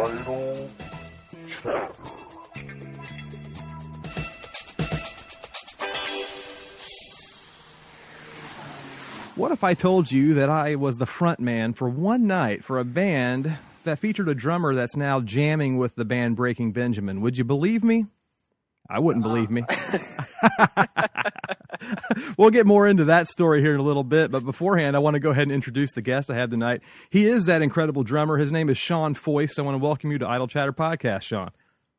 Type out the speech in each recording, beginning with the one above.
Untitled Chapter. What if I told you that I was the front man for one night for a band that featured a drummer that's now jamming with the band Breaking Benjamin? Would you believe me? I wouldn't believe me. We'll get more into that story here in a little bit, but beforehand, I want to go ahead and introduce the guest I have tonight. He is that incredible drummer. His name is Shaun Foist. I want to welcome you to Idle Chatter Podcast, Shaun.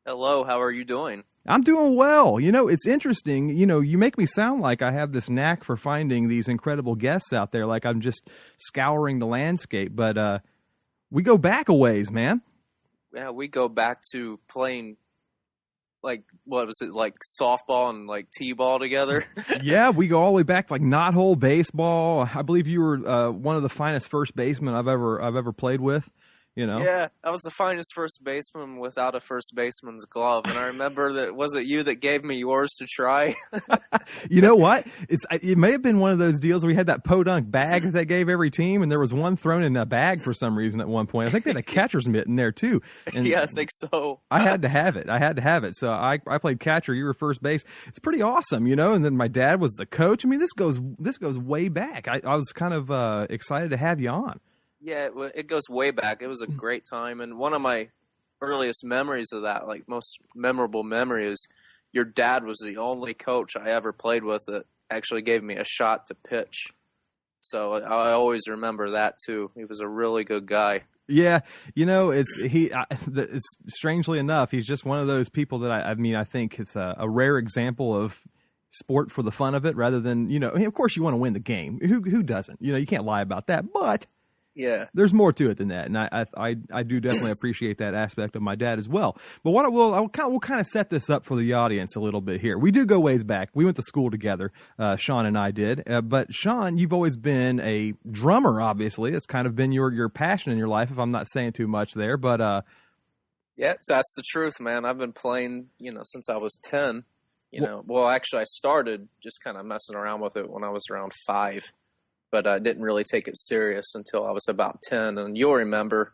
Hello, how are you doing? I'm doing well. You know, it's interesting. You know, you make me sound like I have this knack for finding these incredible guests out there, like I'm just scouring the landscape. But we go back a ways, man. Yeah, we go back to playing, like, what was it, like softball and like t-ball together? Yeah, we go all the way back to like knot-hole baseball. I believe you were one of the finest first basemen I've ever played with. You know? Yeah, I was the finest first baseman without a first baseman's glove, and I remember that was it you that gave me yours to try? You know what? It may have been one of those deals where we had that podunk bag that they gave every team, and there was one thrown in a bag for some reason at one point. I think they had a catcher's mitt in there too. And yeah, I think so. I had to have it. So I played catcher. You were first base. It's pretty awesome, you know. And then my dad was the coach. I mean, this goes way back. I was kind of excited to have you on. Yeah, it goes way back. It was a great time, and one of my earliest memories of that, like most memorable memory, is your dad was the only coach I ever played with that actually gave me a shot to pitch. So I always remember that too. He was a really good guy. Yeah, you know, it's strangely enough, he's just one of those people that I think it's a rare example of sport for the fun of it, rather than, you know, of course you want to win the game. Who doesn't? You know, you can't lie about that, but. Yeah, there's more to it than that, and I do definitely appreciate that aspect of my dad as well. But we'll kind of set this up for the audience a little bit here. We do go ways back. We went to school together, Shaun and I did. But Shaun, you've always been a drummer. Obviously, it's kind of been your passion in your life. If I'm not saying too much there, but yeah, so that's the truth, man. I've been playing, you know, since I was 10. Well, actually, I started just kind of messing around with it when I was around 5. But I didn't really take it serious until I was about 10. And you'll remember.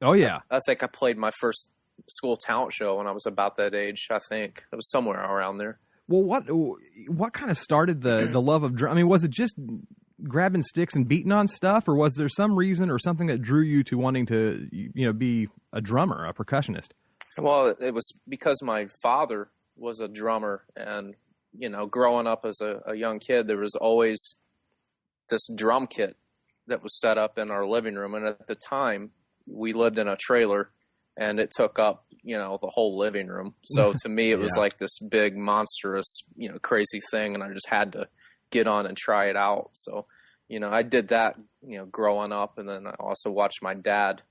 Oh, yeah. I think I played my first school talent show when I was about that age, I think. It was somewhere around there. Well, what kind of started the love of drum? I mean, was it just grabbing sticks and beating on stuff? Or was there some reason or something that drew you to wanting to, you know, be a drummer, a percussionist? Well, it was because my father was a drummer. And, you know, growing up as a young kid, there was always this drum kit that was set up in our living room. And at the time we lived in a trailer and it took up, you know, the whole living room. So to me, it was like this big monstrous, you know, crazy thing. And I just had to get on and try it out. So, you know, I did that, you know, growing up. And then I also watched my dad,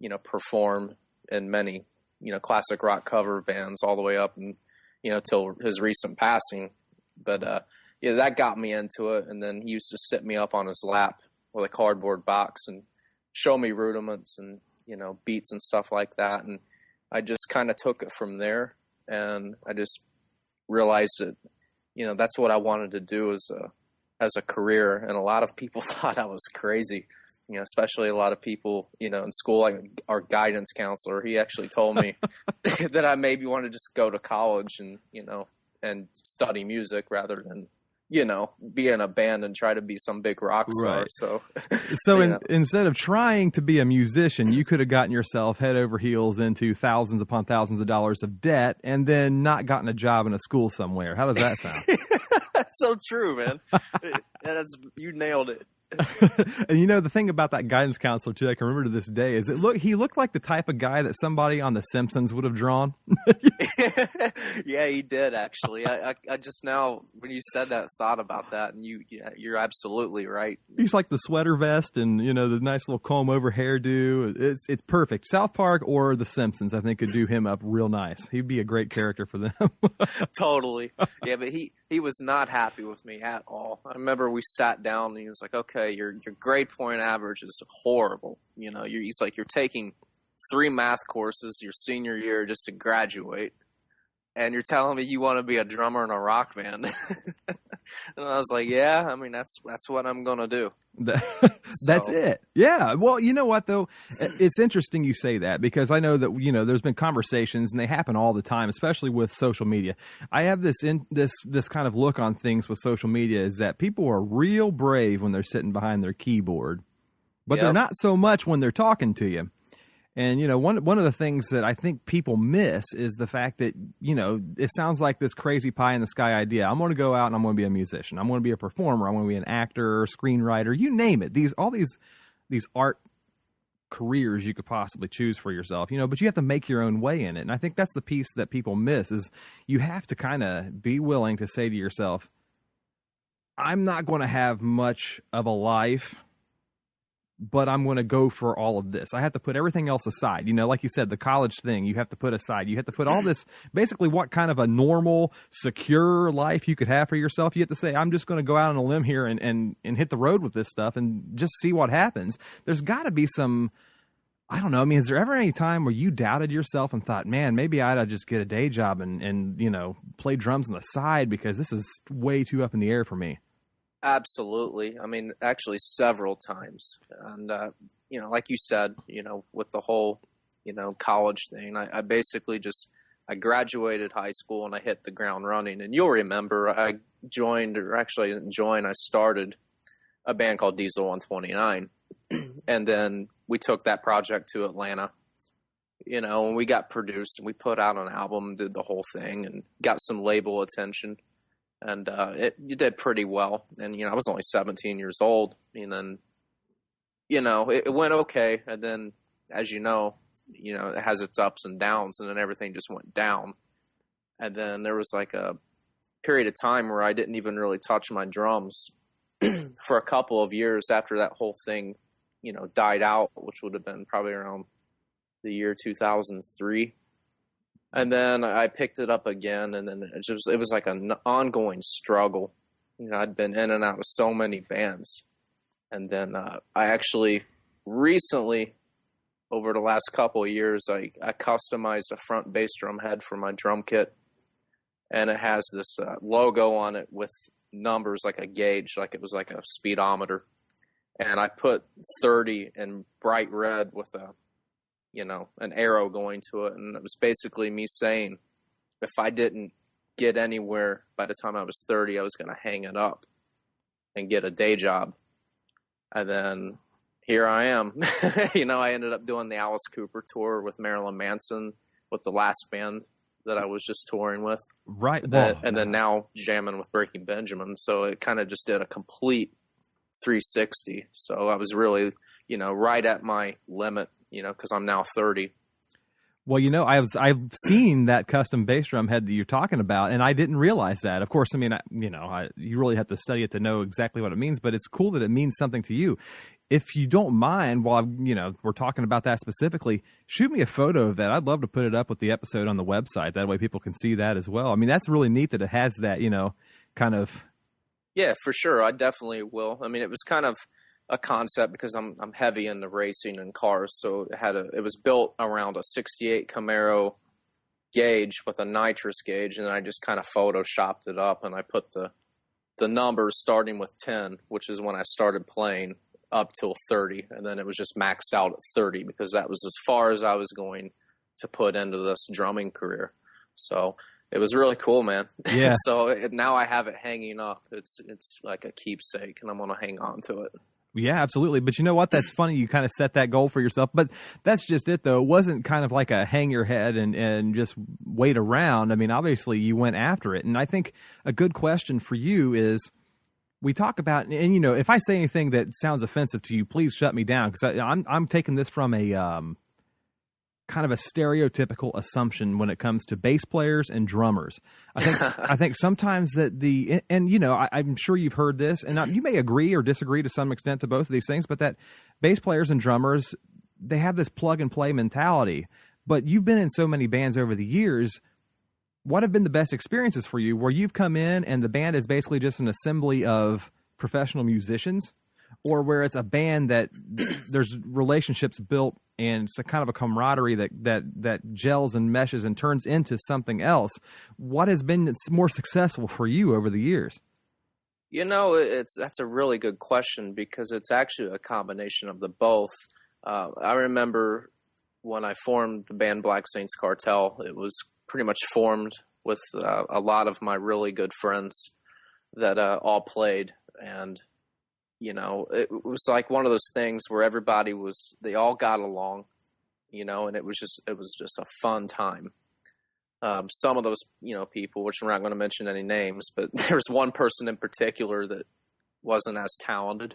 you know, perform in many, you know, classic rock cover bands all the way up and, you know, till his recent passing. But, yeah, that got me into it, and then he used to sit me up on his lap with a cardboard box and show me rudiments and, you know, beats and stuff like that, and I just kind of took it from there, and I just realized that, you know, that's what I wanted to do as a career, and a lot of people thought I was crazy, you know, especially a lot of people, you know, in school, like our guidance counselor, he actually told me that I maybe want to just go to college and, you know, and study music rather than, you know, be in a band and try to be some big rock star. Right. So instead of trying to be a musician, you could have gotten yourself head over heels into thousands upon thousands of dollars of debt and then not gotten a job in a school somewhere. How does that sound? That's so true, man. You nailed it. And you know, the thing about that guidance counselor too, I can remember to this day, is he looked like the type of guy that somebody on The Simpsons would have drawn. Yeah, he did actually. I just now, when you said that, thought about that, and you're absolutely right. He's like the sweater vest and, you know, the nice little comb over hairdo. It's perfect. South Park or The Simpsons, I think, could do him up real nice. He'd be a great character for them. Totally. Yeah, but he was not happy with me at all. I remember we sat down and he was like, okay, your grade point average is horrible. You know, he's like, you're taking 3 math courses your senior year just to graduate, and you're telling me you want to be a drummer in a rock band. And I was like, yeah, I mean, that's what I'm going to do. That's it. Yeah. Well, you know what though? It's interesting you say that, because I know that, there's been conversations and they happen all the time, especially with social media. I have this kind of look on things with social media, is that people are real brave when they're sitting behind their keyboard, but they're not so much when they're talking to you. And, one of the things that I think people miss is the fact that, it sounds like this crazy pie in the sky idea. I'm going to go out and I'm going to be a musician. I'm going to be a performer. I'm going to be an actor, screenwriter, you name it. All these art careers you could possibly choose for yourself, but you have to make your own way in it. And I think that's the piece that people miss, is you have to kind of be willing to say to yourself, I'm not going to have much of a life, but I'm going to go for all of this. I have to put everything else aside. Like you said, the college thing, you have to put aside. You have to put all this, basically what kind of a normal, secure life you could have for yourself. You have to say, I'm just going to go out on a limb here and hit the road with this stuff and just see what happens. There's got to be some, I don't know. I mean, is there ever any time where you doubted yourself and thought, man, maybe I'd just get a day job and play drums on the side, because this is way too up in the air for me? Absolutely. I mean, actually several times. And, like you said, with the whole, college thing, I basically I graduated high school and I hit the ground running. And you'll remember I started a band called Diesel 129. And then we took that project to Atlanta, and we got produced and we put out an album, did the whole thing and got some label attention. And you did pretty well. And, I was only 17 years old. And then, it went okay. And then, as it has its ups and downs. And then everything just went down. And then there was like a period of time where I didn't even really touch my drums for a couple of years after that whole thing, died out, which would have been probably around the year 2003. And then I picked it up again, and then it was like an ongoing struggle. I'd been in and out of so many bands. And then I actually recently, over the last couple of years, I customized a front bass drum head for my drum kit. And it has this logo on it with numbers, like a gauge, like it was like a speedometer. And I put 30 in bright red with an arrow going to it. And it was basically me saying, if I didn't get anywhere by the time I was 30, I was going to hang it up and get a day job. And then here I am. I ended up doing the Alice Cooper tour with Marilyn Manson, with the last band that I was just touring with. Right. And then now jamming with Breaking Benjamin. So it kind of just did a complete 360. So I was really, right at my limit, because I'm now 30. Well, I've seen that custom bass drum head that you're talking about, and I didn't realize that. Of course, I mean, you really have to study it to know exactly what it means, but it's cool that it means something to you. If you don't mind, while we're talking about that specifically, shoot me a photo of that. I'd love to put it up with the episode on the website. That way people can see that as well. I mean, that's really neat that it has that, kind of. Yeah, for sure. I definitely will. I mean, it was kind of a concept because I'm heavy into racing and cars, so it was built around a 68 Camaro gauge with a nitrous gauge, and I just kind of photoshopped it up, and I put the numbers starting with 10, which is when I started playing, up till 30, and then it was just maxed out at 30 because that was as far as I was going to put into this drumming career. So it was really cool, man. Yeah. So now I have it hanging up. It's like a keepsake, and I'm going to hang on to it. Yeah, absolutely. But you know what? That's funny. You kind of set that goal for yourself. But that's just it, though. It wasn't kind of like a hang your head and just wait around. I mean, obviously, you went after it. And I think a good question for you is, we talk about, and if I say anything that sounds offensive to you, please shut me down, because I'm taking this from a kind of a stereotypical assumption when it comes to bass players and drummers. I think sometimes that I'm sure you've heard this, and you may agree or disagree to some extent to both of these things, but that bass players and drummers, they have this plug and play mentality. But you've been in so many bands over the years. What have been the best experiences for you where you've come in and the band is basically just an assembly of professional musicians, or where it's a band that there's relationships built and it's a kind of a camaraderie that gels and meshes and turns into something else? What has been more successful for you over the years? That's a really good question because it's actually a combination of the both. I remember when I formed the band Black Saints Cartel, it was pretty much formed with a lot of my really good friends that all played. And, it was like one of those things where they all got along, and it was just a fun time. Some of those, people, which we're not going to mention any names, but there was one person in particular that wasn't as talented,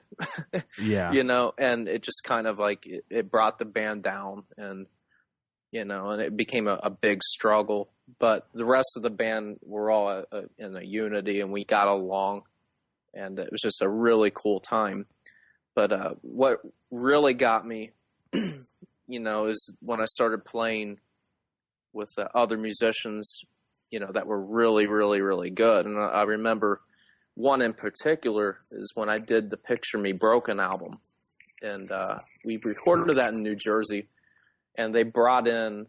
yeah, and it just kind of like it brought the band down, and and it became a big struggle. But the rest of the band were all in a unity, and we got along, and it was just a really cool time. But what really got me, is when I started playing with other musicians, that were really, really, really good. And I remember one in particular is when I did the Picture Me Broken album. And we recorded that in New Jersey. And they brought in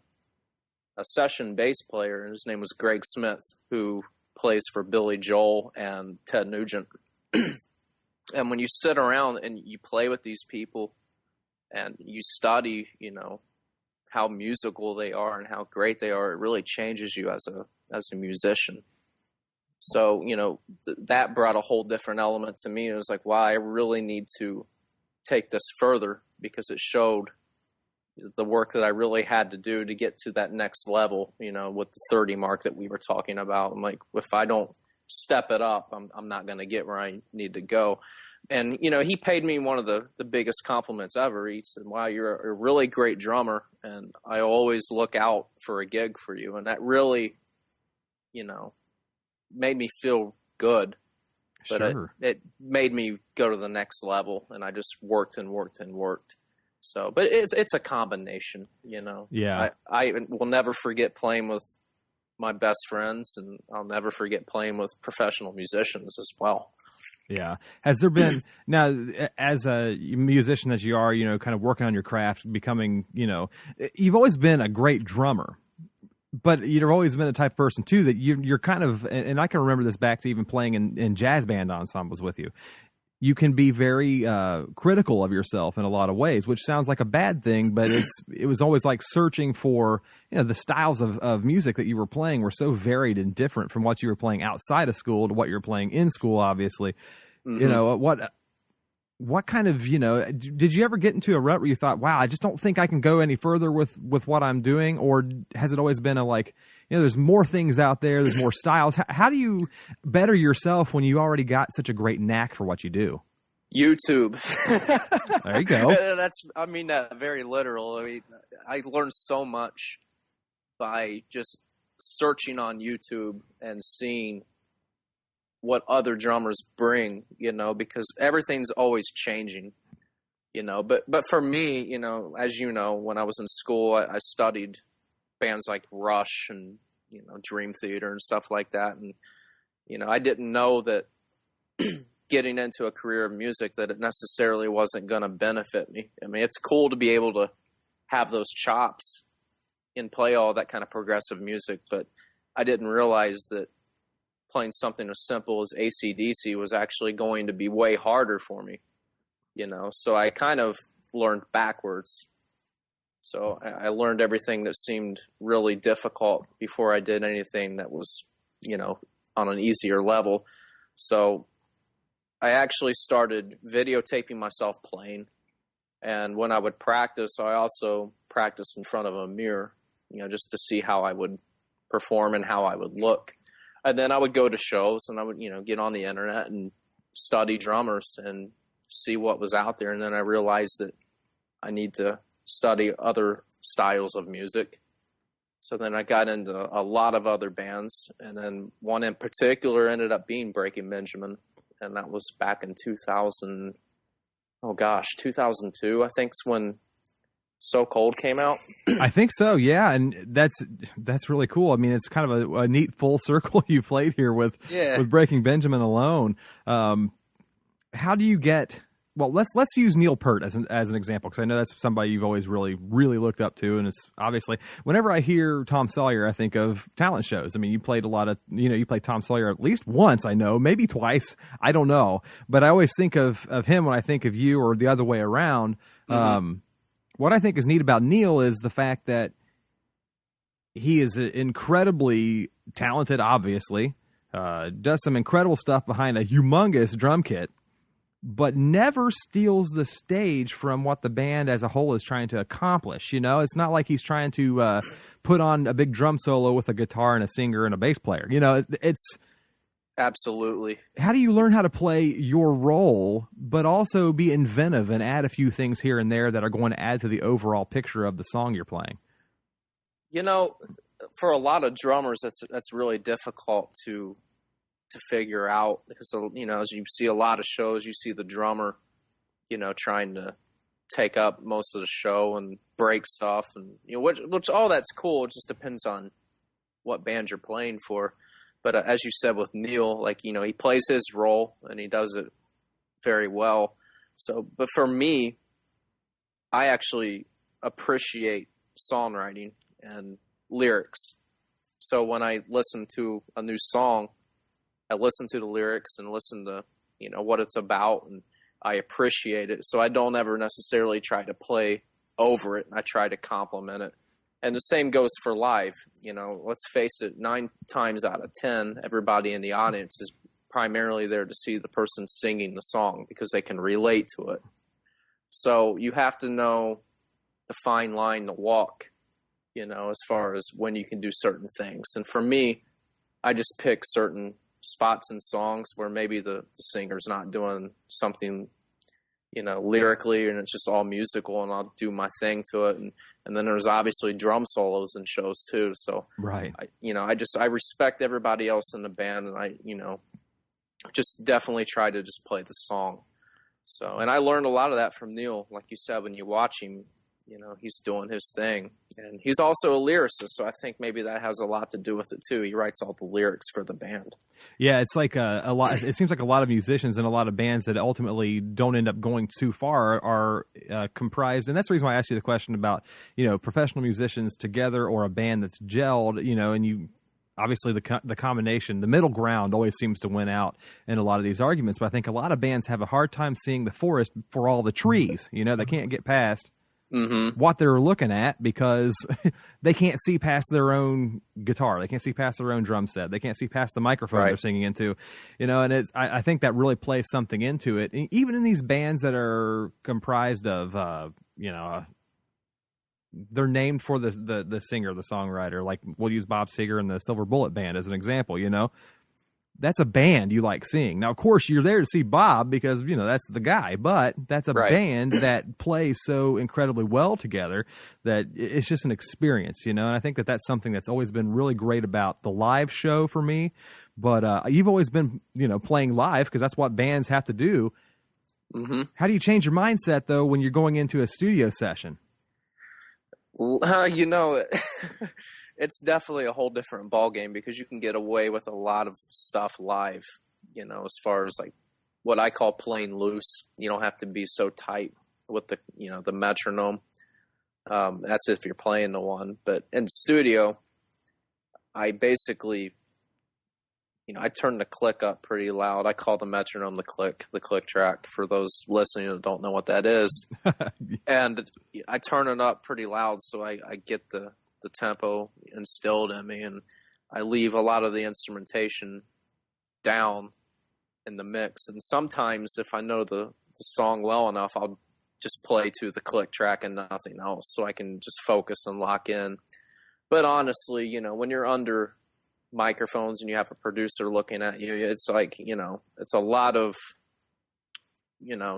a session bass player, and his name was Greg Smith, who plays for Billy Joel and Ted Nugent. And when you sit around and you play with these people and you study, how musical they are and how great they are, it really changes you as a musician. So, that brought a whole different element to me. It was like, wow, I really need to take this further because it showed the work that I really had to do to get to that next level, with the 30 mark that we were talking about. I'm like, if I don't step it up, I'm not going to get where I need to go. And, he paid me one of the biggest compliments ever. He said, wow, you're a really great drummer, and I always look out for a gig for you. And that really, made me feel good. But sure. it made me go to the next level, and I just worked and worked and worked. So, but it's a combination, Yeah. I will never forget playing with my best friends, and I'll never forget playing with professional musicians as well. Yeah. Has there been, now, as a musician as you are, kind of working on your craft, becoming, you've always been a great drummer, but you've always been the type of person, too, that you're kind of, and I can remember this back to even playing in jazz band ensembles with you. You can be very critical of yourself in a lot of ways, which sounds like a bad thing, but it was always like searching for, the styles of music that you were playing were so varied and different from what you were playing outside of school to what you're playing in school, obviously. Mm-hmm. What kind of, did you ever get into a rut where you thought, wow, I just don't think I can go any further with what I'm doing? Or has it always been there's more things out there, there's more styles. How do you better yourself when you already got such a great knack for what you do? YouTube. There you go. I mean that very literal. I mean, I learned so much by just searching on YouTube and seeing what other drummers bring, because everything's always changing, but for me, as when I was in school, I studied bands like Rush and, Dream Theater and stuff like that. And, I didn't know that getting into a career of music that it necessarily wasn't going to benefit me. I mean, it's cool to be able to have those chops and play all that kind of progressive music, but I didn't realize that playing something as simple as AC/DC was actually going to be way harder for me, so I kind of learned backwards. So I learned everything that seemed really difficult before I did anything that was, on an easier level. So I actually started videotaping myself playing. And when I would practice, I also practiced in front of a mirror, just to see how I would perform and how I would look. And then I would go to shows and I would, get on the internet and study drummers and see what was out there. And then I realized that I need to study other styles of music. So then I got into a lot of other bands. And then one in particular ended up being Breaking Benjamin. And that was back in 2002, I think is when So Cold came out. I think so, yeah, and that's really cool. I mean, it's kind of a neat full circle you played here with Breaking Benjamin alone. How do you get well, let's use Neil Peart as an example, because I know that's somebody you've always really looked up to, and it's obviously whenever I hear Tom Sawyer, I think of talent shows. I mean, you played a lot of, you played Tom Sawyer at least once, I know, maybe twice, I don't know, but I always think of him when I think of you, or the other way around. What I think is neat about Neil is the fact that he is incredibly talented, obviously, does some incredible stuff behind a humongous drum kit, but never steals the stage from what the band as a whole is trying to accomplish. It's not like he's trying to put on a big drum solo with a guitar and a singer and a bass player. It's absolutely. How do you learn how to play your role, but also be inventive and add a few things here and there that are going to add to the overall picture of the song you're playing? For a lot of drummers, that's really difficult to figure out, because as you see a lot of shows, you see the drummer, trying to take up most of the show and break stuff, and which all that's cool. It just depends on what band you're playing for. But as you said with Neil, he plays his role and he does it very well. So, but for me, I actually appreciate songwriting and lyrics. So when I listen to a new song, I listen to the lyrics and listen to, what it's about, and I appreciate it. So I don't ever necessarily try to play over it. I try to complement it. And the same goes for live. Let's face it, 9 times out of 10, everybody in the audience is primarily there to see the person singing the song because they can relate to it. So you have to know the fine line to walk, as far as when you can do certain things. And for me, I just pick certain spots in songs where maybe the singer's not doing something, lyrically, and it's just all musical, and I'll do my thing to it. And then there's obviously drum solos in shows too. So right. I respect everybody else in the band, and I just definitely try to just play the song. So, and I learned a lot of that from Neil. Like you said, when you watch him, he's doing his thing, and he's also a lyricist. So I think maybe that has a lot to do with it too. He writes all the lyrics for the band. Yeah, it's like a lot. It seems like a lot of musicians and a lot of bands that ultimately don't end up going too far are comprised, and that's the reason why I asked you the question about professional musicians together or a band that's gelled. And you obviously the combination, the middle ground, always seems to win out in a lot of these arguments. But I think a lot of bands have a hard time seeing the forest for all the trees. They can't get past what they're looking at because they can't see past their own guitar. They can't see past their own drum set. They can't see past the microphone they're singing into, and I think that really plays something into it. And even in these bands that are comprised of, they're named for the singer, the songwriter, like we'll use Bob Seger and the Silver Bullet Band as an example, That's a band you like seeing. Now, of course, you're there to see Bob because, that's the guy, but that's a band that plays so incredibly well together that it's just an experience, And I think that that's something that's always been really great about the live show for me. But you've always been, playing live because that's what bands have to do. Mm-hmm. How do you change your mindset, though, when you're going into a studio session? It's definitely a whole different ballgame because you can get away with a lot of stuff live, as far as like what I call playing loose. You don't have to be so tight with the metronome. That's if you're playing the one. But in studio, I basically, I turn the click up pretty loud. I call the metronome the click track for those listening that don't know what that is. And I turn it up pretty loud so I get the tempo instilled in me, and I leave a lot of the instrumentation down in the mix. And sometimes if I know the song well enough, I'll just play to the click track and nothing else so I can just focus and lock in. But honestly, when you're under microphones and you have a producer looking at you, it's like, it's a lot of,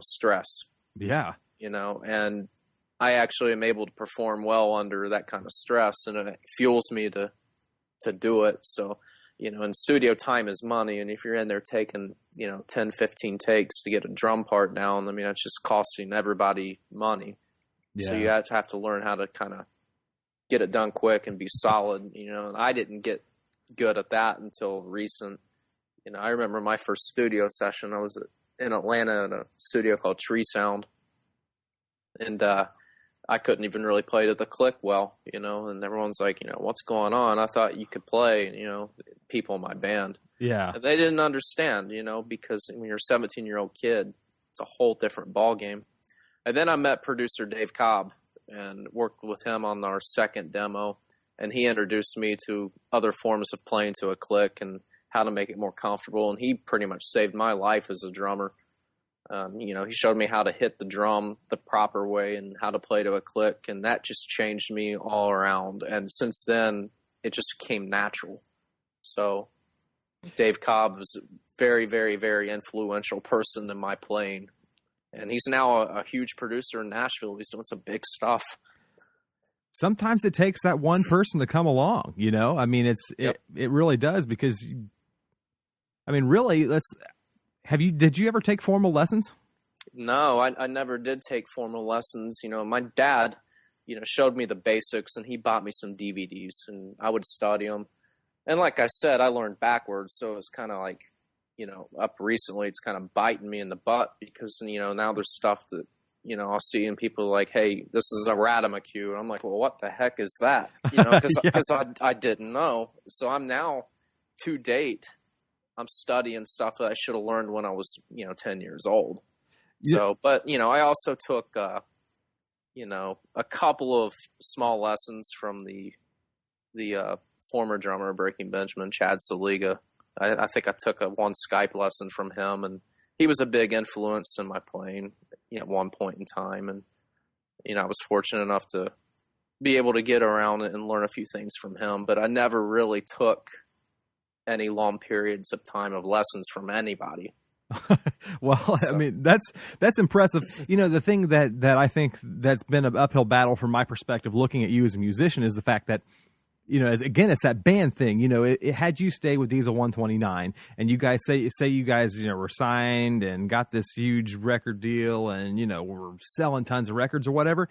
stress. Yeah. And I actually am able to perform well under that kind of stress, and it fuels me to do it. So, and studio time is money. And if you're in there taking, 10, 15 takes to get a drum part down, I mean, it's just costing everybody money. Yeah. So you have to learn how to kind of get it done quick and be solid, and I didn't get good at that until recent. I remember my first studio session, I was in Atlanta in a studio called Tree Sound. And I couldn't even really play to the click well, and everyone's like, what's going on? I thought you could play, people in my band. Yeah. And they didn't understand, because when you're a 17-year-old kid, it's a whole different ball game. And then I met producer Dave Cobb and worked with him on our second demo. And he introduced me to other forms of playing to a click and how to make it more comfortable. And he pretty much saved my life as a drummer. He showed me how to hit the drum the proper way and how to play to a click. And that just changed me all around. And since then, it just became natural. So Dave Cobb was a very, very, very influential person in my playing. And he's now a huge producer in Nashville. He's doing some big stuff. Sometimes it takes that one person to come along, I mean, it really does, because, I mean, really, did you ever take formal lessons? No, I never did take formal lessons. My dad, showed me the basics, and he bought me some DVDs, and I would study them. And like I said, I learned backwards, so it's kind of like, up recently, it's kind of biting me in the butt, because, now there's stuff that, I'll see in people like, hey, this is a Radamaque. And I'm like, well, what the heck is that? Because I didn't know. So I'm now, to date, I'm studying stuff that I should have learned when I was, 10 years old. Yeah. So, but, I also took, a couple of small lessons from the former drummer of Breaking Benjamin, Chad Saliga. I think I took one Skype lesson from him, and he was a big influence in my playing, at one point in time. And, I was fortunate enough to be able to get around and learn a few things from him, but I never really took any long periods of time of lessons from anybody. Well, so. I mean, that's impressive. The thing that I think that's been an uphill battle from my perspective, looking at you as a musician, is the fact that, it's that band thing. It had you stay with Diesel 129, and you guys say you guys, were signed and got this huge record deal, and, were selling tons of records or whatever.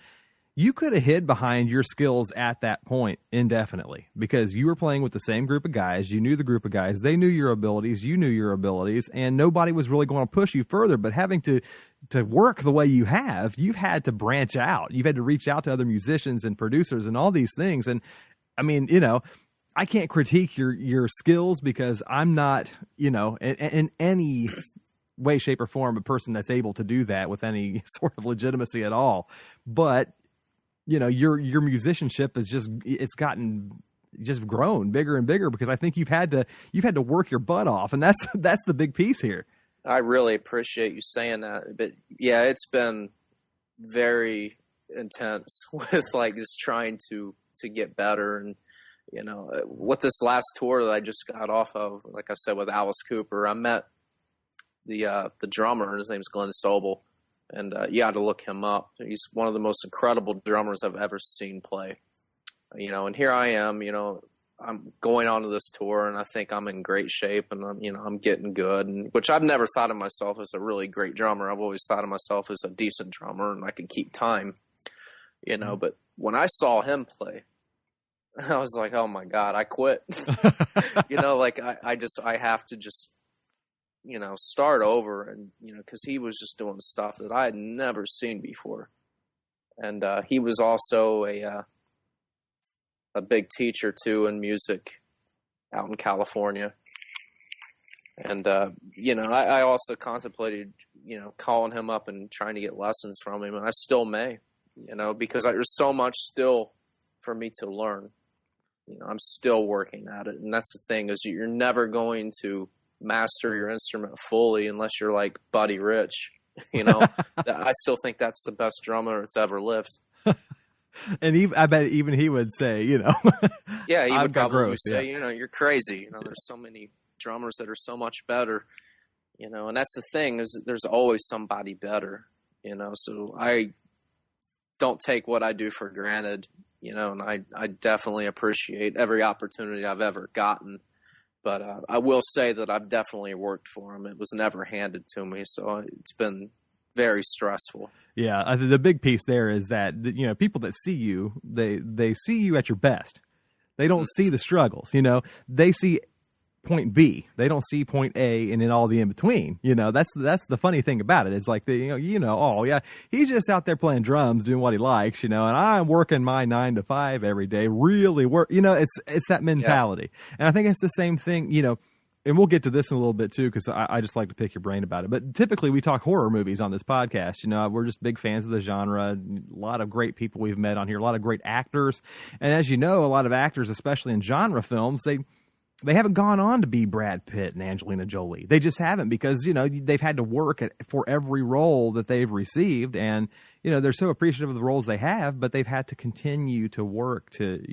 You could have hid behind your skills at that point indefinitely, because you were playing with the same group of guys. You knew the group of guys. They knew your abilities. You knew your abilities, and nobody was really going to push you further. But having to work the way you've had to branch out. You've had to reach out to other musicians and producers and all these things. And I mean, I can't critique your skills, because I'm not, in any way, shape, or form a person that's able to do that with any sort of legitimacy at all. But your musicianship is it's gotten grown bigger and bigger, because I think you've had to work your butt off, and that's the big piece here. I really appreciate you saying that, but yeah, it's been very intense with like just trying to get better. And with this last tour that I just got off of, like I said, with Alice Cooper, I met the drummer. His name's Glenn Sobel. And you got to look him up. He's one of the most incredible drummers I've ever seen play. And here I am, I'm going on to this tour, and I think I'm in great shape, and I'm getting good, and which I've never thought of myself as a really great drummer. I've always thought of myself as a decent drummer, and I can keep time, But when I saw him play, I was like, oh my God, I quit. I have to just start over, and, because he was just doing stuff that I had never seen before. And he was also a big teacher too in music out in California. And, I also contemplated, calling him up and trying to get lessons from him, and I still may, because there's so much still for me to learn. I'm still working at it. And that's the thing, is you're never going to master your instrument fully unless you're like Buddy Rich. I still think that's the best drummer that's ever lived. And I bet even he would say, yeah, he would probably say, you're crazy. There's so many drummers that are so much better, and that's the thing, is there's always somebody better, so I don't take what I do for granted, and I definitely appreciate every opportunity I've ever gotten. But I will say that I've definitely worked for him. It was never handed to me, so it's been very stressful. Yeah, the big piece there is that people that see you, they see you at your best. They don't see the struggles. They see point B. They don't see point A and then all the in between. That's the funny thing about it. It's like oh yeah, he's just out there playing drums, doing what he likes, and I'm working my 9 to 5 every day, really work. It's that mentality. Yeah. And I think it's the same thing, and we'll get to this in a little bit too, because I just like to pick your brain about it. But typically we talk horror movies on this podcast. We're just big fans of the genre. A lot of great people we've met on here, a lot of great actors. And as you know, a lot of actors, especially in genre films, they haven't gone on to be Brad Pitt and Angelina Jolie. They just haven't, because, they've had to work for every role that they've received. And, they're so appreciative of the roles they have, but they've had to continue to work to,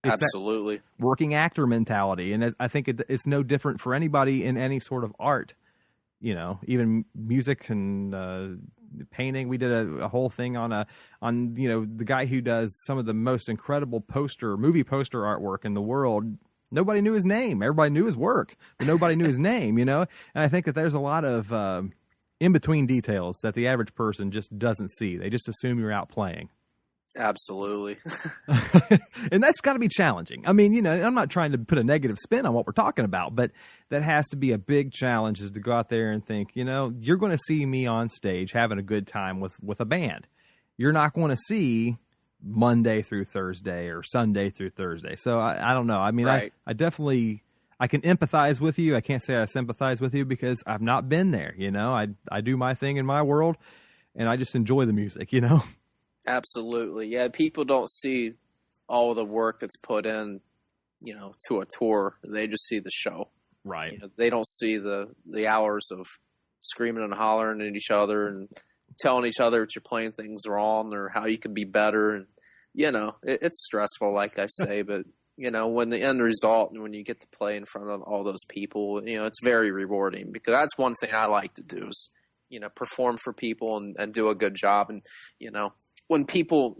absolutely working actor mentality. And I think it's no different for anybody in any sort of art, even music and painting. We did a whole thing on the guy who does some of the most incredible movie poster artwork in the world. Nobody knew his name. Everybody knew his work, but nobody knew his name, And I think that there's a lot of in-between details that the average person just doesn't see. They just assume you're out playing. Absolutely. And that's got to be challenging. I mean, I'm not trying to put a negative spin on what we're talking about, but that has to be a big challenge, is to go out there and think, you're going to see me on stage having a good time with a band. You're not going to see Monday through Thursday or Sunday through Thursday. So I don't know. I mean, right. I definitely, I can empathize with you. I can't say I sympathize with you because I've not been there. I do my thing in my world and I just enjoy the music, Absolutely. Yeah. People don't see all the work that's put in, to a tour. They just see the show. Right. They don't see the hours of screaming and hollering at each other and telling each other that you're playing things wrong or how you can be better. And, it's stressful, like I say, but, when the end result and when you get to play in front of all those people, it's very rewarding, because that's one thing I like to do is, perform for people and do a good job. And, when people,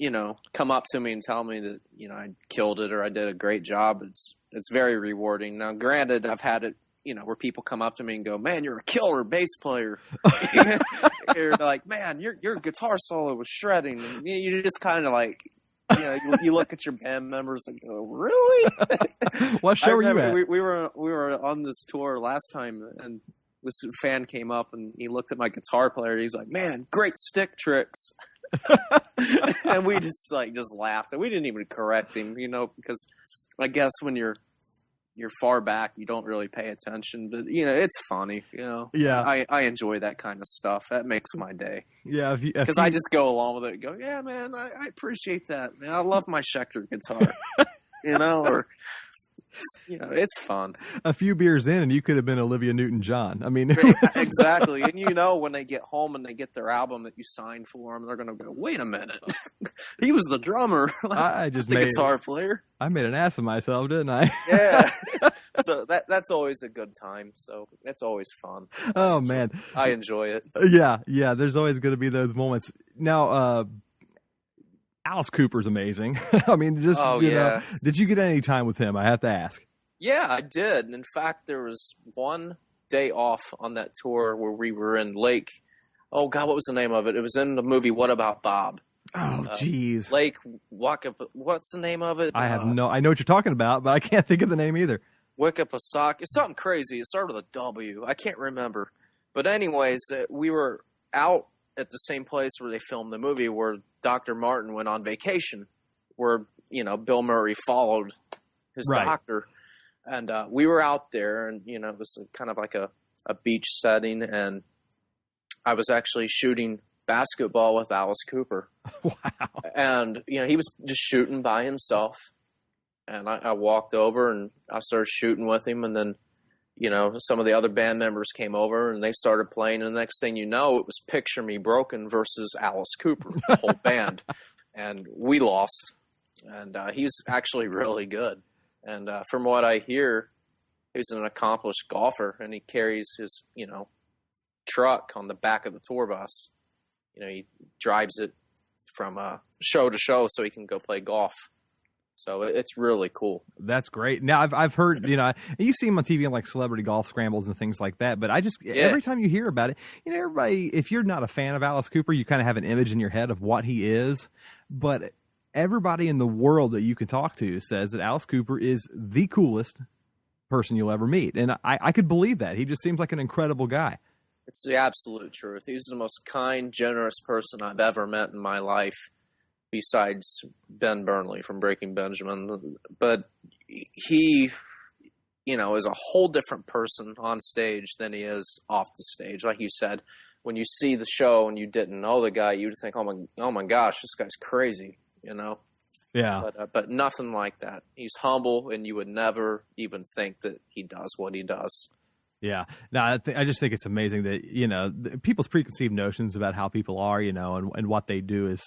come up to me and tell me that, I killed it or I did a great job, it's very rewarding. Now, granted, I've had it, where people come up to me and go, "Man, you're a killer bass player." You're like, "Man, your guitar solo was shredding." And you just kind of like, you look at your band members and go, "Really?" What show were you at? We were on this tour last time, and this fan came up and he looked at my guitar player. He's like, "Man, great stick tricks." And we just laughed, and we didn't even correct him, because I guess when you're far back, you don't really pay attention, but it's funny, Yeah. I enjoy that kind of stuff. That makes my day. Yeah. Because I just go along with it and go, "Yeah, man, I appreciate that, man. I love my Schecter guitar," or it's fun. A few beers in and you could have been Olivia Newton-John. I mean, exactly. And when they get home and they get their album that you signed for them, they're going to go, "Wait a minute, he was the drummer." I just the guitar player. I made an ass of myself, didn't I? Yeah. So that's always a good time. So it's always fun. Oh man, I enjoy it. Yeah. There's always going to be those moments. Now, Alice Cooper's amazing. I mean, did you get any time with him? I have to ask. Yeah, I did. In fact, there was one day off on that tour where we were in Lake. Oh God, what was the name of it? It was in the movie What About Bob? Oh, geez. Lake Wakapa. What's the name of it? I know what you're talking about, but I can't think of the name either. Wikipesauk. It's something crazy. It started with a W. I can't remember. But anyways, we were out at the same place where they filmed the movie where Dr. Martin went on vacation, where, Bill Murray followed his doctor. And we were out there, and, it was kind of like a beach setting, and I was actually shooting basketball with Alice Cooper. Wow. And, he was just shooting by himself. And I walked over and I started shooting with him. And then, some of the other band members came over and they started playing. And the next thing you know, it was Picture Me Broken versus Alice Cooper, the whole band. And we lost. And he's actually really good. And from what I hear, he's an accomplished golfer. And he carries his, truck on the back of the tour bus. He drives it from show to show so he can go play golf. So it's really cool. That's great. Now I've heard, you see him on TV on like celebrity golf scrambles and things like that. But every time you hear about it, everybody, if you're not a fan of Alice Cooper, you kind of have an image in your head of what he is. But everybody in the world that you can talk to says that Alice Cooper is the coolest person you'll ever meet. And I could believe that. He just seems like an incredible guy. It's the absolute truth. He's the most kind, generous person I've ever met in my life, besides Ben Burnley from Breaking Benjamin. But he, is a whole different person on stage than he is off the stage. Like you said, when you see the show and you didn't know the guy, you'd think, oh my gosh, this guy's crazy, Yeah. But nothing like that. He's humble, and you would never even think that he does what he does. Yeah. No, I just think it's amazing that, people's preconceived notions about how people are, and what they do it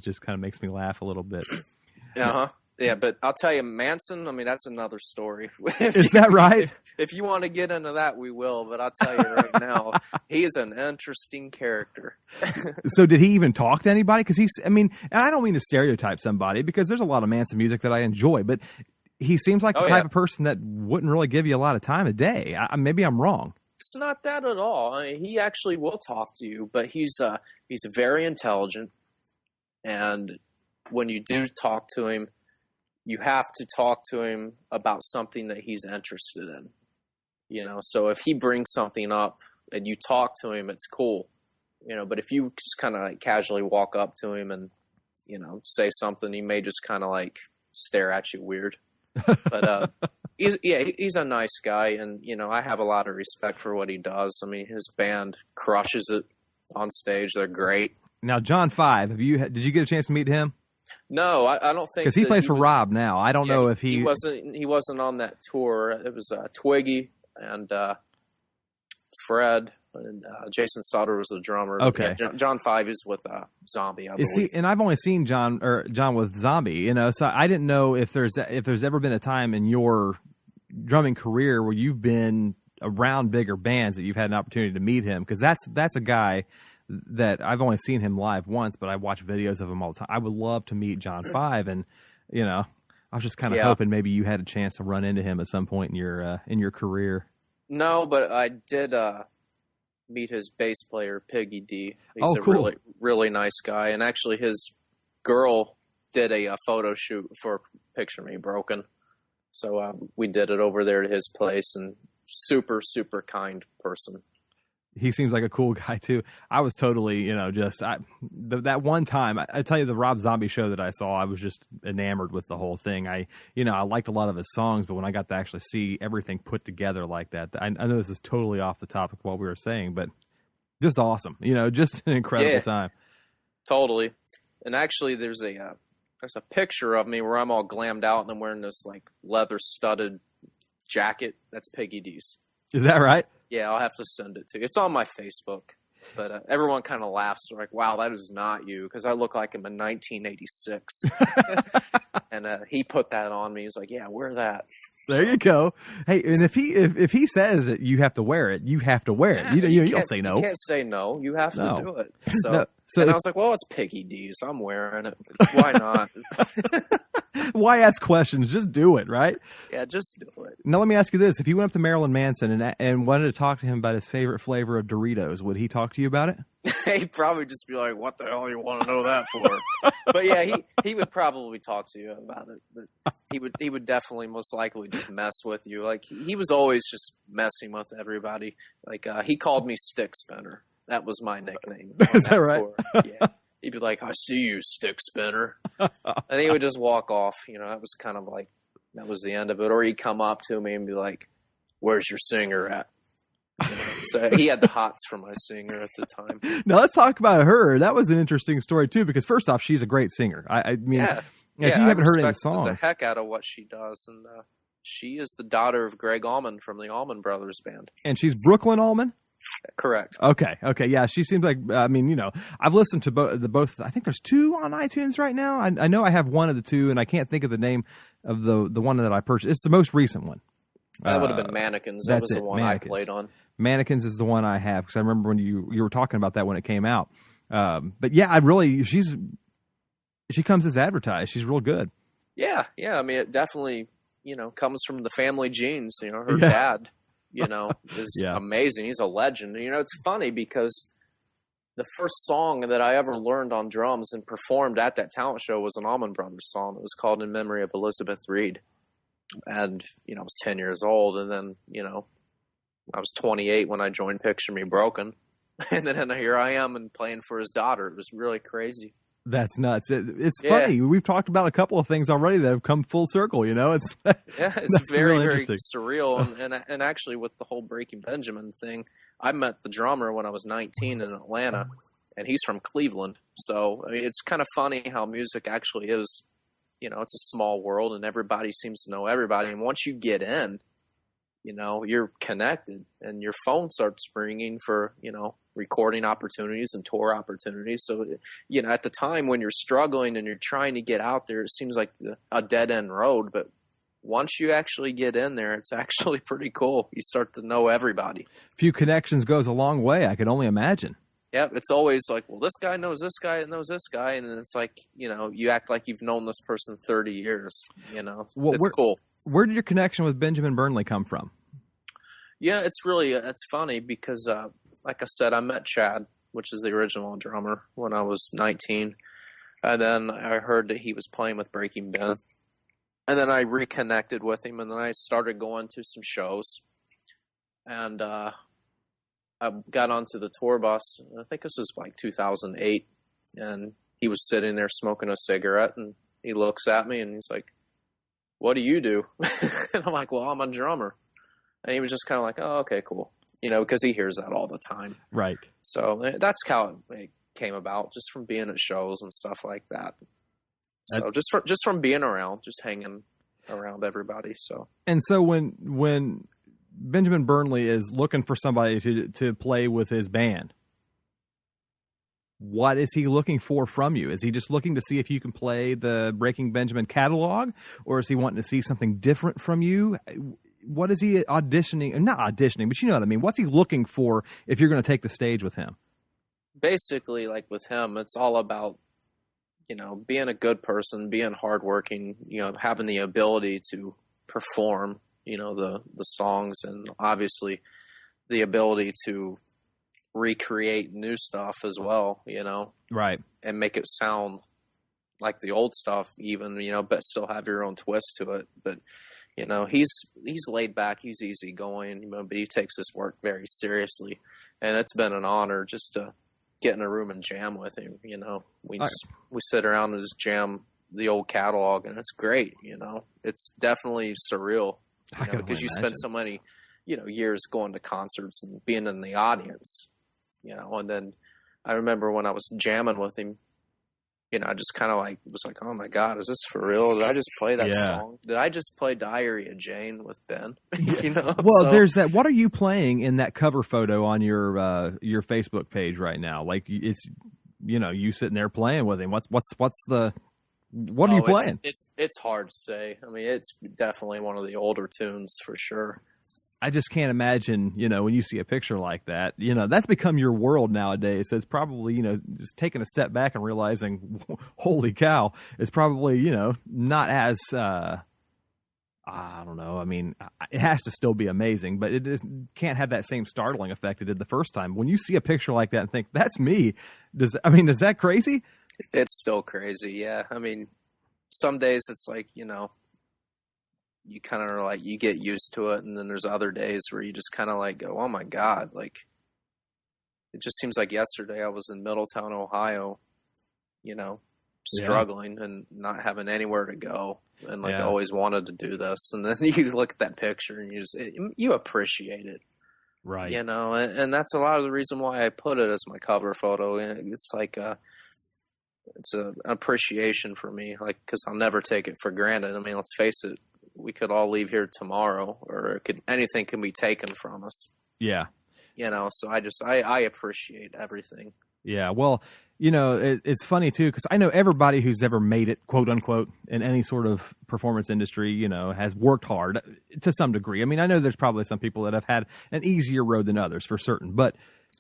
just kind of makes me laugh a little bit. Uh-huh. Yeah, but I'll tell you, Manson, that's another story. Is that right? If you want to get into that, we will. But I'll tell you right now, he is an interesting character. So did he even talk to anybody? Because and I don't mean to stereotype somebody, because there's a lot of Manson music that I enjoy, but he seems like the type of person that wouldn't really give you a lot of time a day. Maybe I'm wrong. It's not that at all. He actually will talk to you, but he's very intelligent. And when you do talk to him, you have to talk to him about something that he's interested in. So if he brings something up and you talk to him, it's cool. But if you just kind of casually walk up to him and, say something, he may just kind of stare at you weird. But he's a nice guy, and I have a lot of respect for what he does. His band crushes it on stage; they're great. Now, John 5, did you get a chance to meet him? No, I don't think, because he plays for Rob now. I don't know if he wasn't on that tour. It was Twiggy and Fred. And Jason Sutter was the drummer. Okay, yeah, John 5 is with Zombie, I believe. And I've only seen John with Zombie. So I didn't know if there's ever been a time in your drumming career where you've been around bigger bands that you've had an opportunity to meet him, because that's a guy that I've only seen him live once, but I watch videos of him all the time. I would love to meet John 5, and I was just kind of hoping maybe you had a chance to run into him at some point in your career. No, but I did meet his bass player, Piggy D. He's cool. really, really nice guy. And actually his girl did a photo shoot for Picture Me Broken. So we did it over there at his place, and super, super kind person. He seems like a cool guy too. I was totally, that one time, I tell you, the Rob Zombie show that I saw, I was just enamored with the whole thing. I liked a lot of his songs, but when I got to actually see everything put together like that, I know this is totally off the topic of what we were saying, but just awesome. Just an incredible time. Totally. And actually, there's a picture of me where I'm all glammed out and I'm wearing this leather studded jacket. That's Piggy D's. Is that right? Yeah, I'll have to send it to you. It's on my Facebook, but everyone kind of laughs. They're like, wow, that is not you, because I look like him in 1986. And he put that on me. He's like, yeah, wear that. There you go. Hey, and if he says that you have to wear it, you have to wear it. You don't say no. You can't say no. You have to do it. So I was like, well, it's Piggy D's. I'm wearing it. Why not? Why ask questions? Just do it, right? Yeah, just do it. Now, let me ask you this. If you went up to Marilyn Manson and wanted to talk to him about his favorite flavor of Doritos, would he talk to you about it? He'd probably just be like, what the hell you want to know that for? But yeah, he would probably talk to you about it. But he would definitely most likely just mess with you. He was always just messing with everybody. He called me Stick Spinner. That was my nickname. Is that right? Tour. Yeah. He'd be like, I see you, Stick Spinner. And he would just walk off. That was kind of that was the end of it. Or he'd come up to me and be like, where's your singer at? So he had the hots for my singer at the time. Now let's talk about her. That was an interesting story too, because first off, she's a great singer. I mean, if you haven't heard any songs, the heck out of what she does, and she is the daughter of Greg Allman from the Allman Brothers Band, and she's Brooklyn Allman. Correct. Okay, yeah. She seems like, I've listened to both. I think there's 2 on iTunes right now. I know I have one of the 2, and I can't think of the name of the one that I purchased. It's the most recent one. That would have been Mannequins. That was the one Mannequins. I played on. Mannequins is the one I have, because I remember when you were talking about that when it came out. But yeah, she comes as advertised. She's real good. Yeah. It definitely, comes from the family genes. Her dad, is amazing. He's a legend. It's funny because the first song that I ever learned on drums and performed at that talent show was an Allman Brothers song. It was called In Memory of Elizabeth Reed. And, I was 10 years old. And then, I was 28 when I joined Picture Me Broken. And then here I am and playing for his daughter. It was really crazy. That's nuts. It's funny. We've talked about a couple of things already that have come full circle. It's it's very, really very surreal. And actually, with the whole Breaking Benjamin thing, I met the drummer when I was 19 in Atlanta, and he's from Cleveland. So it's kind of funny how music actually is. It's a small world, and everybody seems to know everybody. And once you get in, you're connected, and your phone starts ringing for recording opportunities and tour opportunities. So, at the time when you're struggling and you're trying to get out there, it seems like a dead end road. But once you actually get in there, it's actually pretty cool. You start to know everybody. Few connections goes a long way. I can only imagine. Yeah, it's always like, well, this guy knows this guy and knows this guy. And then it's like, you act like you've known this person 30 years, it's cool. Where did your connection with Benjamin Burnley come from? Yeah, it's funny because, like I said, I met Chad, which is the original drummer, when I was 19. And then I heard that he was playing with Breaking Ben. And then I reconnected with him, and then I started going to some shows. And I got onto the tour bus. I think this was like 2008. And he was sitting there smoking a cigarette, and he looks at me, and he's like, "What do you do?" And I'm like, "Well, I'm a drummer." And he was just kind of like, "Oh, okay, cool." Because he hears that all the time. Right. So that's how it came about, just from being at shows and stuff like that. So just from being around, just hanging around everybody. So. And so when Benjamin Burnley is looking for somebody to play with his band, what is he looking for from you? Is he just looking to see if you can play the Breaking Benjamin catalog, or is he wanting to see something different from you? What is he auditioning? Not auditioning, but you know what I mean. What's he looking for if you're going to take the stage with him? Basically, like with him, it's all about, being a good person, being hardworking, having the ability to perform, the songs, and obviously the ability to recreate new stuff as well, Right. And make it sound like the old stuff even, but still have your own twist to it. But, he's laid back, he's easygoing, but he takes his work very seriously. And it's been an honor just to get in a room and jam with him. We sit around and just jam the old catalog, and it's great. It's definitely surreal, because you spend so many, years going to concerts and being in the audience, and then I remember when I was jamming with him, I just kind of was like, oh my God, is this for real? Did I just play that song? Did I just play Diary of Jane with Ben? Well, there's that. What are you playing in that cover photo on your Facebook page right now? Like it's, you sitting there playing with him. What are you playing? It's hard to say. I mean, it's definitely one of the older tunes for sure. I just can't imagine, when you see a picture like that, that's become your world nowadays. So it's probably, just taking a step back and realizing, holy cow, it's probably, not as, I don't know. I mean, it has to still be amazing, but it can't have that same startling effect it did the first time. When you see a picture like that and think, that's me, is that crazy? It's still crazy, yeah. I mean, some days it's like, you kind of are like, you get used to it. And then there's other days where you just kind of like go, oh my God, like it just seems like yesterday I was in Middletown, Ohio, struggling and not having anywhere to go. And I always wanted to do this. And then you look at that picture and you appreciate it. Right. And that's a lot of the reason why I put it as my cover photo. It's like, it's an appreciation for me, because I'll never take it for granted. I mean, let's face it. We could all leave here tomorrow, or anything can be taken from us. Yeah. So I appreciate everything. Yeah. Well, it's funny too, because I know everybody who's ever made it, quote unquote, in any sort of performance industry, has worked hard to some degree. I mean, I know there's probably some people that have had an easier road than others for certain, but.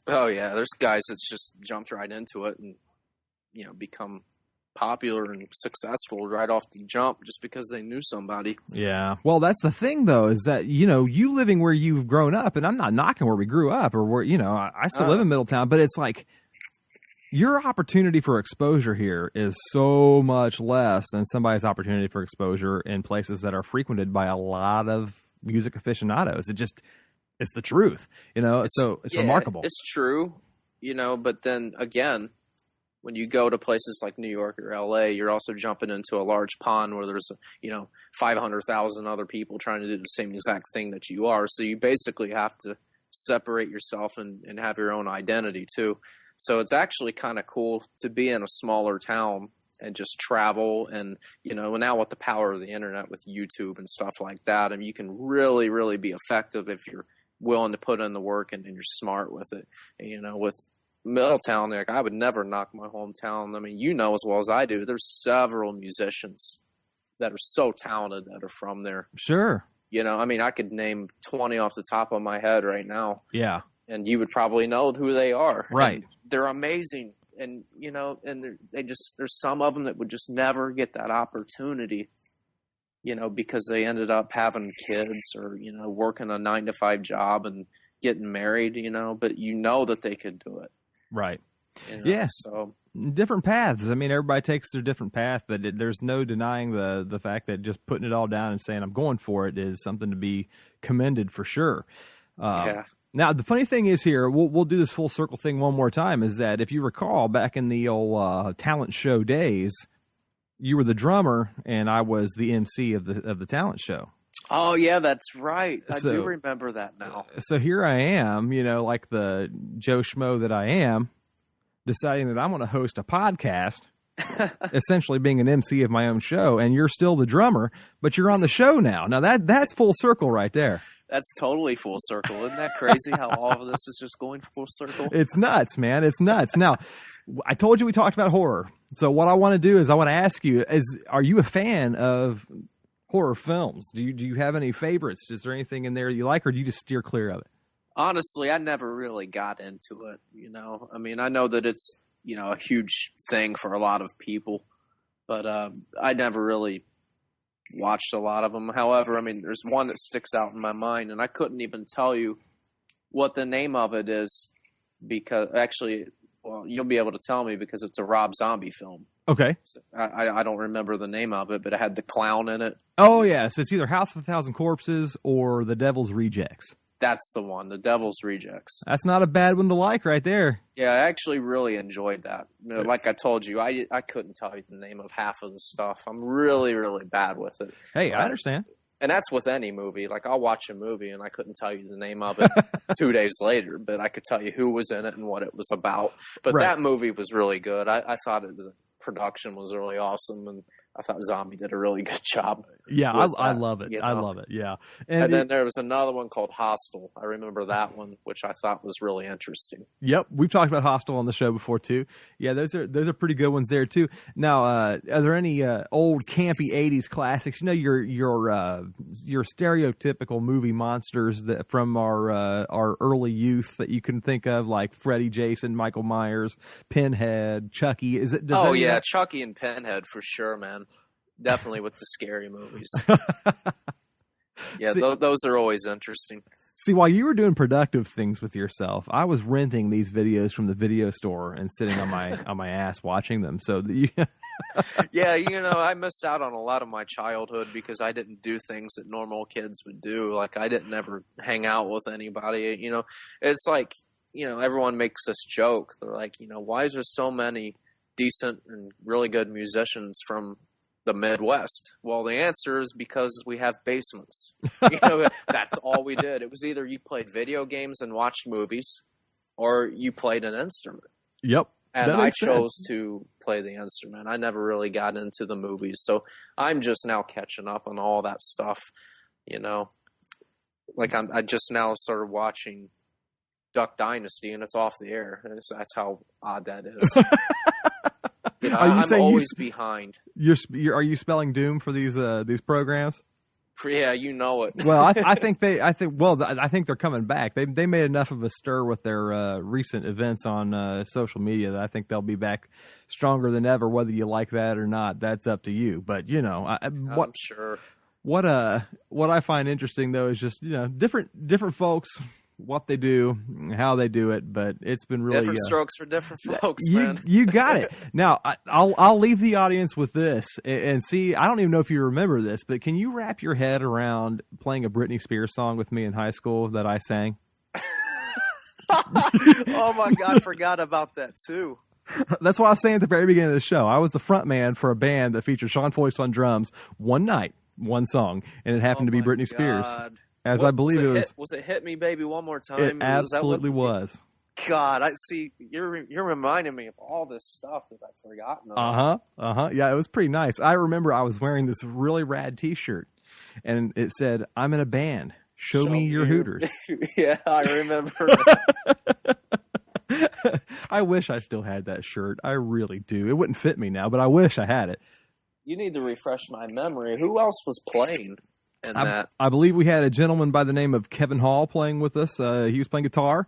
Oh yeah. There's guys that's just jumped right into it and, become popular and successful right off the jump just because they knew somebody. Yeah. Well, that's the thing though, is that, you living where you've grown up, and I'm not knocking where we grew up or where, I still live in Middletown, but it's like your opportunity for exposure here is so much less than somebody's opportunity for exposure in places that are frequented by a lot of music aficionados. It's the truth, so it's remarkable. It's true, but then again, when you go to places like New York or LA, you're also jumping into a large pond where there's, 500,000 other people trying to do the same exact thing that you are. So you basically have to separate yourself and have your own identity too. So it's actually kind of cool to be in a smaller town and just travel. And, now with the power of the internet with YouTube and stuff like that, you can really, really be effective if you're willing to put in the work and you're smart with it. And, with Middletown, like, I would never knock my hometown. As well as I do, there's several musicians that are so talented that are from there. Sure. I could name 20 off the top of my head right now. Yeah. And you would probably know who they are. Right. And they're amazing. And, and there's some of them that would just never get that opportunity, because they ended up having kids or, working a 9-to-5 job and getting married, but that they could do it. Right. Yeah. So different paths. Everybody takes their different path, but there's no denying the fact that just putting it all down and saying I'm going for it is something to be commended for sure. Yeah. Now, the funny thing is here, we'll do this full circle thing one more time, is that if you recall back in the old talent show days, you were the drummer and I was the MC of the talent show. Oh, yeah, that's right. I do remember that now. So here I am, like the Joe Schmo that I am, deciding that I'm going to host a podcast, essentially being an MC of my own show, and you're still the drummer, but you're on the show now. Now, that's full circle right there. That's totally full circle. Isn't that crazy how all of this is just going full circle? It's nuts, man. It's nuts. Now, I told you we talked about horror. So what I want to do is I want to ask you, are you a fan of horror films? Do you have any favorites? Is there anything in there you like, or do you just steer clear of it? Honestly, I never really got into it, I know that it's, a huge thing for a lot of people, but I never really watched a lot of them. However, there's one that sticks out in my mind, and I couldn't even tell you what the name of it is because actually, well, you'll be able to tell me because it's a Rob Zombie film. Okay. So I don't remember the name of it, but it had the clown in it. Oh, yeah. So it's either House of a Thousand Corpses or The Devil's Rejects. That's the one, The Devil's Rejects. That's not a bad one to like right there. Yeah, I actually really enjoyed that. Like I told you, I couldn't tell you the name of half of the stuff. I'm really, really bad with it. Hey, I understand. And that's with any movie. Like, I'll watch a movie and I couldn't tell you the name of it 2 days later, but I could tell you who was in it and what it was about. But That movie was really good. I thought the production was really awesome, and I thought Zombie did a really good job. Yeah, I love it. I love it, yeah. And then there was another one called Hostel. I remember that one, which I thought was really interesting. Yep, we've talked about Hostel on the show before, too. Yeah, those are pretty good ones there, too. Now, are there any old campy 80s classics? Your stereotypical movie monsters that from our early youth that you can think of, like Freddy, Jason, Michael Myers, Pinhead, Chucky. Chucky and Pinhead for sure, man. Definitely with the scary movies. Yeah, those are always interesting. See, while you were doing productive things with yourself, I was renting these videos from the video store and sitting on my ass watching them. So yeah, I missed out on a lot of my childhood because I didn't do things that normal kids would do. Like, I didn't ever hang out with anybody. It's like, everyone makes this joke. They're like, why is there so many decent and really good musicians from the Midwest? Well, the answer is because we have basements. That's all we did. It was either you played video games and watched movies, or you played an instrument. Yep. And I chose to play the instrument. I never really got into the movies, so I'm just now catching up on all that stuff. Like I just now started watching Duck Dynasty, and it's off the air. That's how odd that is. I'm always behind. Are you spelling doom for these programs? Yeah, you know it. Well, I think they're coming back. They made enough of a stir with their recent events on social media that I think they'll be back stronger than ever. Whether you like that or not, that's up to you. But I'm sure. What I find interesting though is just different folks what they do, how they do it, but it's been really different strokes for different folks, you, man. You got it. Now, I'll leave the audience with this and see. I don't even know if you remember this, but can you wrap your head around playing a Britney Spears song with me in high school that I sang? Oh my God, I forgot about that too. That's what I was saying at the very beginning of the show. I was the front man for a band that featured Shaun Foist on drums one night, one song, and it happened to be Britney Spears. I believe it was. Was it "Hit Me, Baby, One More Time"? It absolutely was. God, I see. You're reminding me of all this stuff that I've forgotten about. Yeah, it was pretty nice. I remember I was wearing this really rad T-shirt, and it said, "I'm in a band. Show me your Hooters." Yeah, I remember that. I wish I still had that shirt. I really do. It wouldn't fit me now, but I wish I had it. You need to refresh my memory. Who else was playing in that? I believe we had a gentleman by the name of Kevin Hall playing with us. He was playing guitar.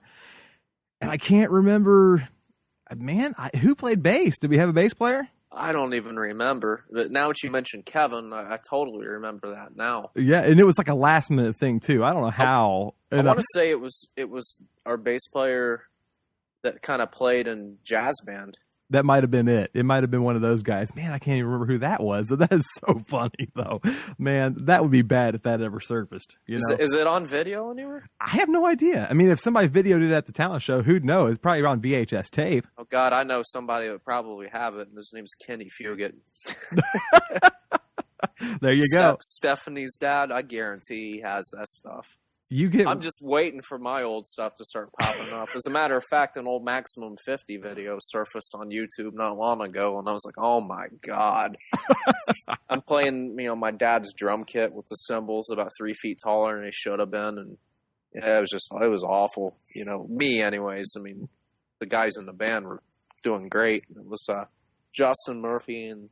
And I can't remember, man, who played bass? Did we have a bass player? I don't even remember. But now that you mentioned Kevin, I totally remember that now. Yeah, and it was like a last-minute thing, too. I don't know how. I want to say it was our bass player that kind of played in jazz band. That might have been it. It might have been one of those guys. Man, I can't even remember who that was. That is so funny, though. Man, that would be bad if that ever surfaced. Is it on video anywhere? I have no idea. I mean, if somebody videoed it at the talent show, who'd know? It's probably on VHS tape. Oh, God, I know somebody that would probably have it, and his name's Kenny Fugit. There you go. Stephanie's dad, I guarantee he has that stuff. I'm just waiting for my old stuff to start popping up. As a matter of fact, an old Maximum 50 video surfaced on YouTube not long ago, and I was like, oh my God. I'm playing, my dad's drum kit with the cymbals about 3 feet taller than they should have been, and yeah, it was awful. Me anyways. I mean, the guys in the band were doing great. It was Justin Murphy and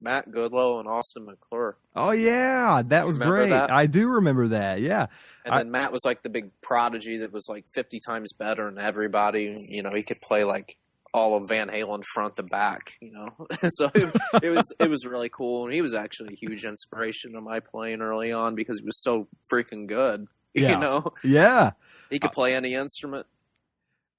Matt Goodlow and Austin McClure. Oh, yeah. That was great. That? I do remember that. Yeah. And then Matt was like the big prodigy that was like 50 times better than everybody. He could play like all of Van Halen front to back, So it was really cool. And he was actually a huge inspiration to my playing early on because he was so freaking good, Yeah. He could play any instrument.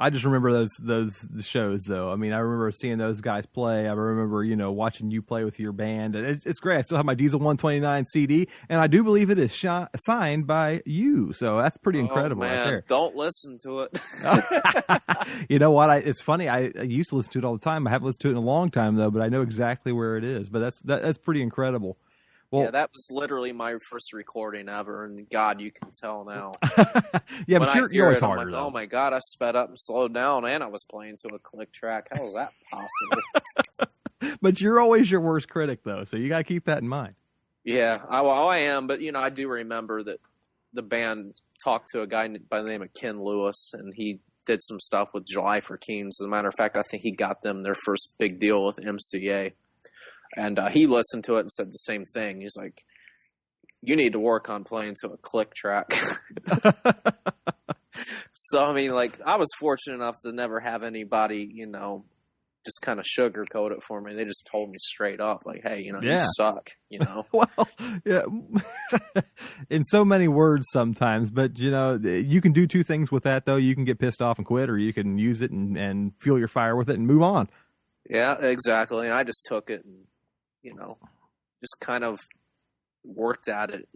I just remember those shows, though. I mean, I remember seeing those guys play. I remember, watching you play with your band. And it's great. I still have my Diesel 129 CD, and I do believe it is signed by you. So that's pretty incredible right there. Don't listen to it. You know what? It's funny. I used to listen to it all the time. I haven't listened to it in a long time, though, but I know exactly where it is. But that's pretty incredible. Well, yeah, that was literally my first recording ever, and God, you can tell now. Yeah, but you're always harder, I'm like, though. oh my God, I sped up and slowed down, and I was playing to a click track. How is that possible? But you're always your worst critic, though, so you got to keep that in mind. Yeah, I am, but I do remember that the band talked to a guy by the name of Ken Lewis, and he did some stuff with July for Keens. As a matter of fact, I think he got them their first big deal with MCA. And he listened to it and said the same thing. He's like, you need to work on playing to a click track. So, I mean, like, I was fortunate enough to never have anybody, just kind of sugarcoat it for me. They just told me straight up, like, hey, you suck, Well, yeah, in so many words sometimes, but, you can do two things with that, though. You can get pissed off and quit, or you can use it and fuel your fire with it and move on. Yeah, exactly. And I just took it and, just kind of worked at it,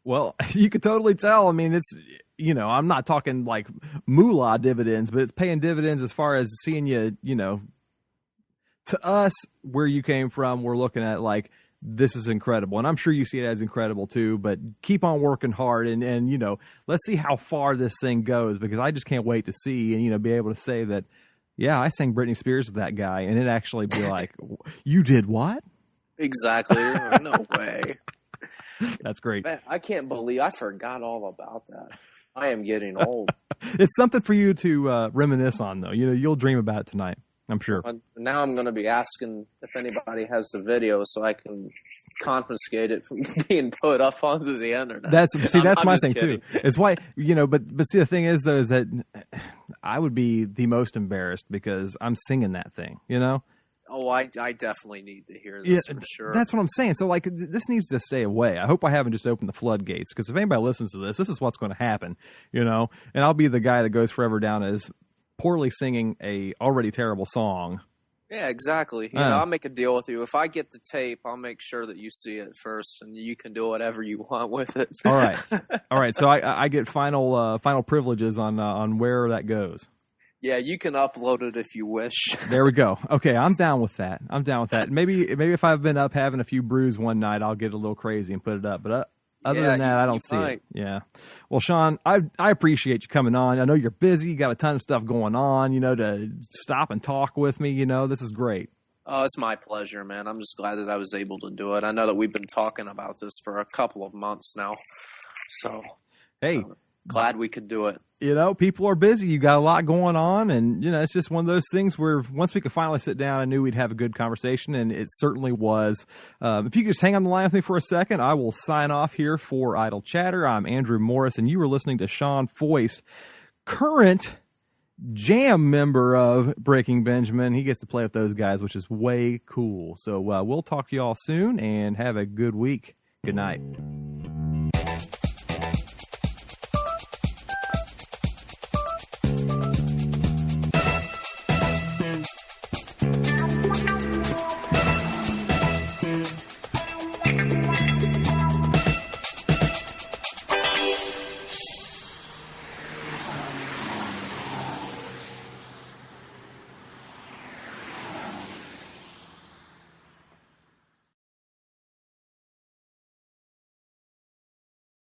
Well, you could totally tell. I mean, it's, I'm not talking like moolah dividends, but it's paying dividends as far as seeing you, to us, where you came from, we're looking at like, this is incredible. And I'm sure you see it as incredible too, but keep on working hard and let's see how far this thing goes, because I just can't wait to see and, be able to say that, yeah, I sang Britney Spears with that guy, and it actually be like, you did what? Exactly. No way. That's great. Man, I can't believe I forgot all about that. I am getting old. It's something for you to reminisce on, though. You'll dream about it tonight, I'm sure. Now I'm going to be asking if anybody has the video so I can confiscate it from being put up onto the internet. That's my thing kidding. Too. It's why but see, the thing is though, is that I would be the most embarrassed because I'm singing that thing. Oh, I definitely need to hear this for sure. That's what I'm saying. So, like, this needs to stay away. I hope I haven't just opened the floodgates, because if anybody listens to this, this is what's going to happen, you know? And I'll be the guy that goes forever down as poorly singing a already terrible song. Yeah, exactly. You know, I'll make a deal with you. If I get the tape, I'll make sure that you see it first, and you can do whatever you want with it. All right. So I get final privileges on where that goes. Yeah, you can upload it if you wish. There we go. Okay, I'm down with that. Maybe if I've been up having a few brews one night, I'll get a little crazy and put it up. But other than that, I don't see it. Yeah. Well, Shaun, I appreciate you coming on. I know you're busy. You got a ton of stuff going on, you know, to stop and talk with me. You know, this is great. Oh, it's my pleasure, man. I'm just glad that I was able to do it. I know that we've been talking about this for a couple of months now. So, hey. Glad we could do it. You know, people are busy. You got a lot going on, and, you know, it's just one of those things where once we could finally sit down, I knew we'd have a good conversation, and it certainly was. If you could just hang on the line with me for a second, I will sign off here for Idle Chatter. I'm Andrew Morris, and you were listening to Shaun Foist, current jam member of Breaking Benjamin. He gets to play with those guys, which is way cool. So we'll talk to you all soon, and have a good week. Good night.